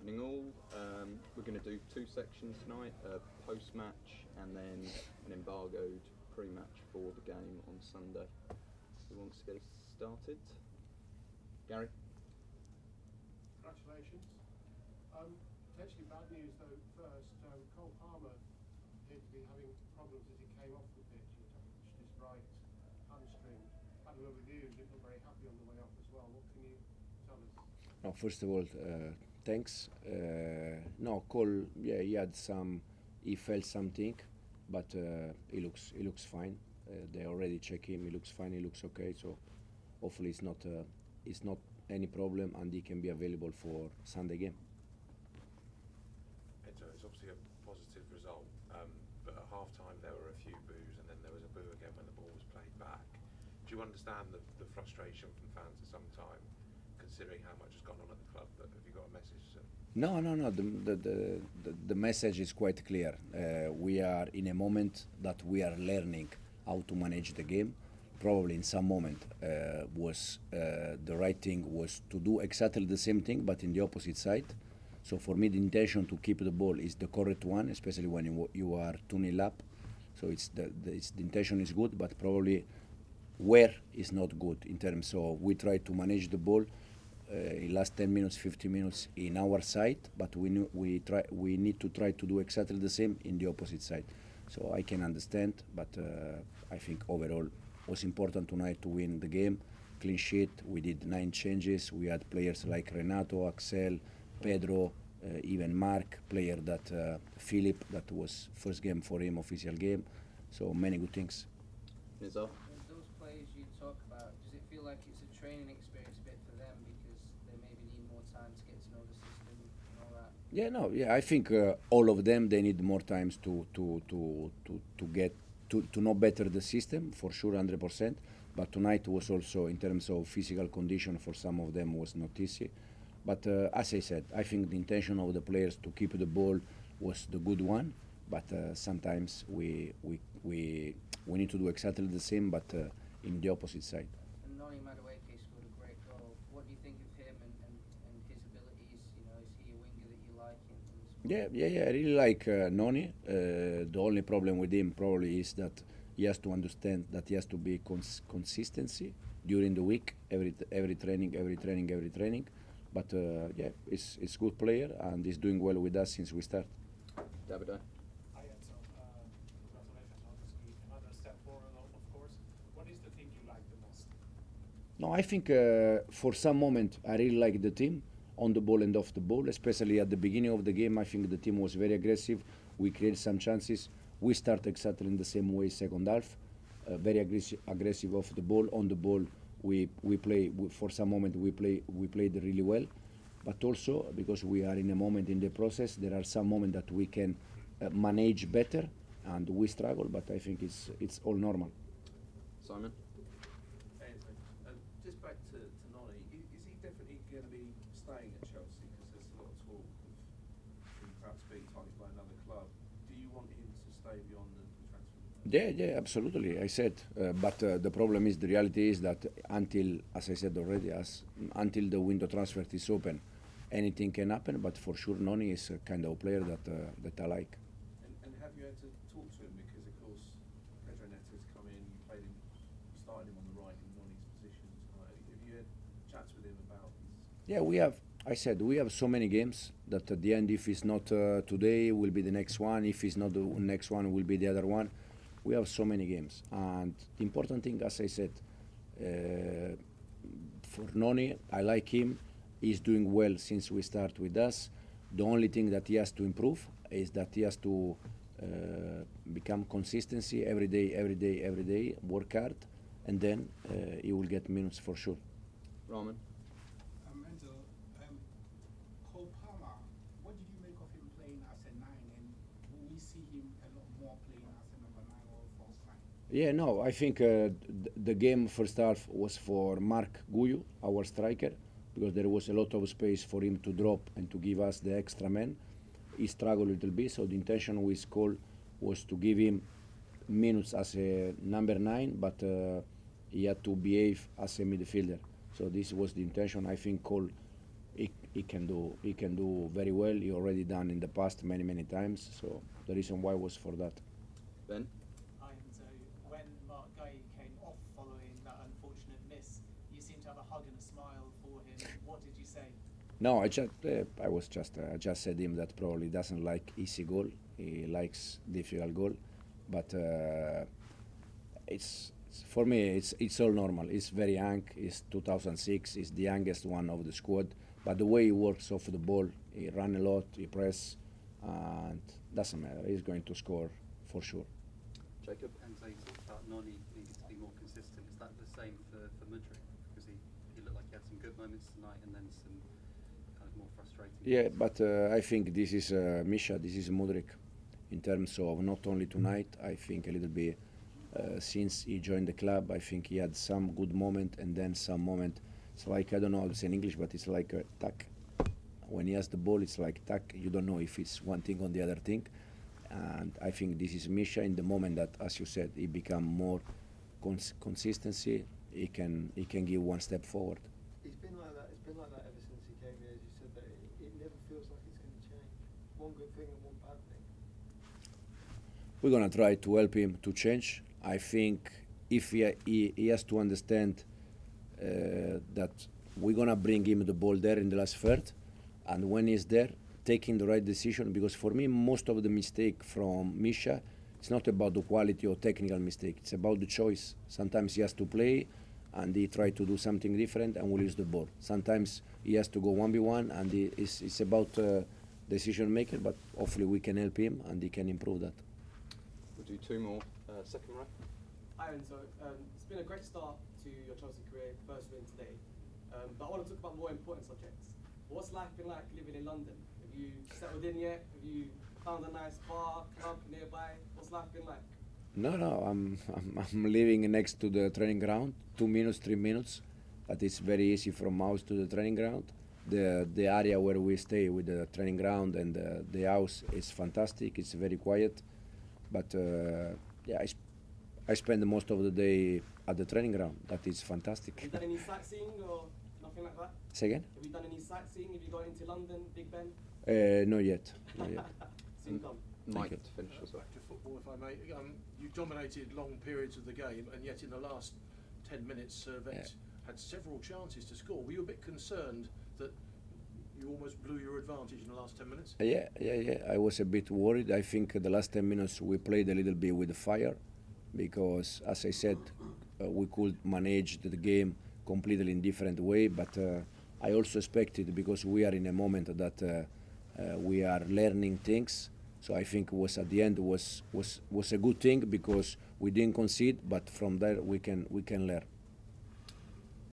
evening all. We're going to do two sections tonight, a post-match and then an embargoed pre-match for the game on Sunday. Who wants to get us started? Gary? Congratulations. Potentially bad news though first. Cole Palmer appeared to be having problems as he came off the pitch. He touched his right hamstring. Had a look with you, didn't look very happy on the way off as well. What can you tell us? No, first of all, thanks. No, Cole, yeah, he felt something, but he looks fine. They already check him. He looks fine. He looks okay. So hopefully it's not any problem, and he can be available for Sunday game. Enzo, it's obviously a positive result, but at half-time there were a few boos, and then there was a boo again when the ball was played back. Do you understand the frustration from fans at some time, considering how much has gone on at the club? But have you got a message to? No. The message is quite clear. We are in a moment that we are learning how to manage the game. Probably in some moment was the right thing was to do exactly the same thing, but in the opposite side. So for me, the intention to keep the ball is the correct one, especially when you are 2-0 up. So the intention is good, but probably where is not good in terms of we try to manage the ball in last 10 minutes, 15 minutes in our side, but we need to try to do exactly the same in the opposite side. So I can understand, but I think overall it was important tonight to win the game. Clean sheet. We did 9 changes. We had players like Renato, Axel, Pedro, even Mark, player that Philip, that was first game for him, official game. So many good things. Enzo? Those players you talk about, does it feel like it's a training experience a bit for them because they maybe need more time to get to know the system and all that? Yeah, no, yeah. I think all of them they need more times to get to know better the system for sure, 100%. But tonight was also in terms of physical condition for some of them was not easy. But as I said, I think the intention of the players to keep the ball was the good one. But sometimes we need to do exactly the same, but in the opposite side. And Noni Madueke scored a great goal. What do you think of him and his abilities? You know, is he a winger that you like in the squad? Yeah. I really like Noni. The only problem with him probably is that he has to understand that he has to be consistency during the week, every training. But yeah, it's good player and he's doing well with us since we start. Davido? Hi Enzo, congratulations, obviously another step forward of course. What is the thing you like the most? No, I think for some moment I really like the team on the ball and off the ball, especially at the beginning of the game. I think the team was very aggressive. We created some chances. We start exactly in the same way second half, very aggressive off the ball. On the ball, we play for some moment. We played really well, but also because we are in a moment in the process, there are some moments that we can manage better, and we struggle. But I think it's all normal. Simon? Just back to Noni, is he definitely going to be staying at Chelsea? Because there's a lot of talk of him perhaps being targeted by another club. Do you want him to stay beyond the transfer window? Yeah, absolutely. I said, but the problem is, the reality is that until, as I said already, until the window transfer is open, anything can happen. But for sure, Noni is a kind of player that I like. And have you had to talk to him? Because of course, Pedro Neto's come in, you started him on the right in Noni's position tonight. Have you had chats with him about his? Yeah, we have. I said we have so many games that at the end, if it's not today, will be the next one. If it's not the next one, will be the other one. We have so many games, and the important thing, as I said, for Noni, I like him. He's doing well since we start with us. The only thing that he has to improve is that he has to become consistency every day, work hard, and then he will get minutes for sure. Rahman? Enzo, Cole Palmer, what did you make of him playing as a 9, and will we see him a lot more playing as a number 9 or false 9? Yeah, no, I think the game first half was for Mark Guyu, our striker, because there was a lot of space for him to drop and to give us the extra man. He struggled a little bit, so the intention with Cole was to give him minutes as a number 9, but he had to behave as a midfielder. So this was the intention. I think Cole he can do very well. He already done in the past many times. So the reason why was for that. Ben? So when Mark Guy came off following that unfortunate miss, you seemed to have a hug and a smile for him. What did you say? No, I just said him that probably doesn't like easy goal. He likes difficult goal, but it's for me it's all normal. He's very young. He's 2006. He's the youngest one of the squad. But the way he works off the ball, he run a lot, he press, and doesn't matter. He's going to score for sure. Jacob? Enzo, you talked about Noni needed to be more consistent. Is that the same for Mudryk? Because he looked like he had some good moments tonight and then some kind of more frustrating. Yeah, moments. but I think this is Misha, this is Mudryk. In terms of not only tonight, I think a little bit since he joined the club, I think he had some good moment and then some moment. It's like, I don't know how to say in English, but it's like a tack. When he has the ball, it's like tack. You don't know if it's one thing or the other thing. And I think this is Misha in the moment that, as you said, he become more consistency. He can give one step forward. He's been like that. It's been like that ever since he came here. As you said, that it never feels like it's going to change. One good thing and one bad thing. We're gonna try to help him to change. I think if he has to understand that we're gonna bring him the ball there in the last third, and when he's there, taking the right decision. Because for me, most of the mistake from Misha, it's not about the quality or technical mistake. It's about the choice. Sometimes he has to play, and he try to do something different, and will lose the ball. Sometimes he has to go 1v1, and it's about decision maker. But hopefully we can help him, and he can improve that. We'll do two more. Second row. Hi Enzo, it's been a great start to your Chelsea career, first win today. But I want to talk about more important subjects. What's life been like living in London? Have you settled in yet? Have you found a nice bar, club nearby? What's life been like? No, I'm living next to the training ground, 2 minutes, 3 minutes. That is very easy from house to the training ground. The area where we stay with the training ground and the house is fantastic. It's very quiet, but yeah, I spend most of the day at the training ground. That is fantastic. Have you done any sightseeing or nothing like that? Say again? Have you done any sightseeing? Have you gone into London, Big Ben? Not yet. Not yet. Soon come. Mike, you. to finish as well. Back to football, if I may. You dominated long periods of the game, and yet in the last 10 minutes, Servette had several chances to score. Were you a bit concerned that you almost blew your advantage in the last 10 minutes? Yeah. I was a bit worried. I think the last 10 minutes we played a little bit with the fire, because, as I said, we could manage the game completely in different way. But I also expected, because we are in a moment that we are learning things. So I think was at the end was a good thing, because we didn't concede, but from there we can learn.